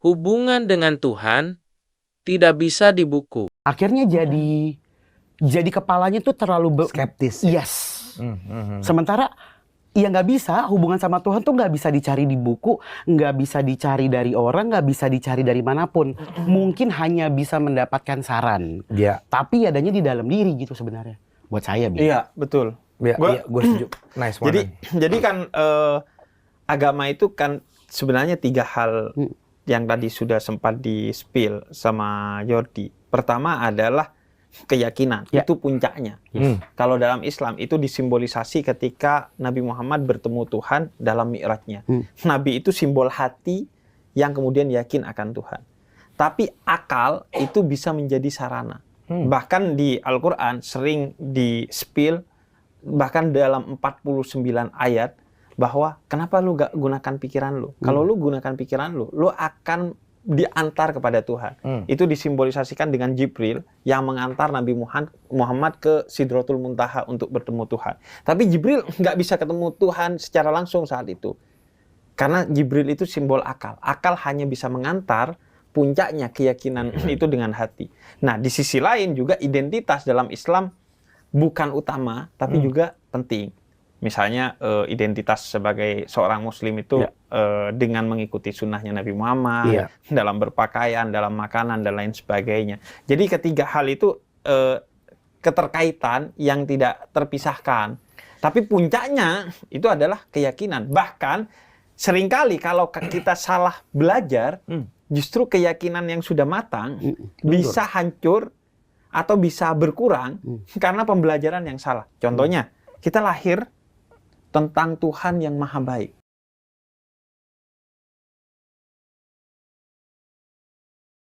hubungan dengan Tuhan tidak bisa di buku. Akhirnya jadi kepalanya tuh terlalu skeptis. Yes. Sementara ya nggak bisa, hubungan sama Tuhan tuh nggak bisa dicari di buku, nggak bisa dicari dari orang, nggak bisa dicari dari manapun. Mungkin hanya bisa mendapatkan saran. Iya. Tapi adanya di dalam diri gitu sebenarnya. Buat saya, Bi. Iya, betul. Iya, gue setuju. Nice one. Jadi kan agama itu kan sebenarnya 3 hal yang tadi sudah sempat di-spill sama Yordi. Pertama adalah keyakinan, itu puncaknya. Kalau dalam Islam itu disimbolisasi ketika Nabi Muhammad bertemu Tuhan dalam Mi'rajnya. Nabi itu simbol hati yang kemudian yakin akan Tuhan. Tapi akal itu bisa menjadi sarana. Bahkan di Al-Quran sering di-spill, bahkan dalam 49 ayat, bahwa kenapa lu gak gunakan pikiran lu? Kalau lu gunakan pikiran lu akan diantar kepada Tuhan. Itu disimbolisasikan dengan Jibril yang mengantar Nabi Muhammad ke Sidratul Muntaha untuk bertemu Tuhan. Tapi Jibril nggak bisa ketemu Tuhan secara langsung saat itu. Karena Jibril itu simbol akal. Akal hanya bisa mengantar, puncaknya keyakinan itu dengan hati. Nah, di sisi lain juga identitas dalam Islam bukan utama, tapi juga penting. Misalnya identitas sebagai seorang Muslim itu dengan mengikuti sunnahnya Nabi Muhammad, dalam berpakaian, dalam makanan, dan lain sebagainya. Jadi ketiga hal itu keterkaitan yang tidak terpisahkan. Tapi puncaknya itu adalah keyakinan. Bahkan seringkali kalau kita salah belajar, justru keyakinan yang sudah matang bisa hancur atau bisa berkurang karena pembelajaran yang salah. Contohnya, kita lahir tentang Tuhan yang maha baik.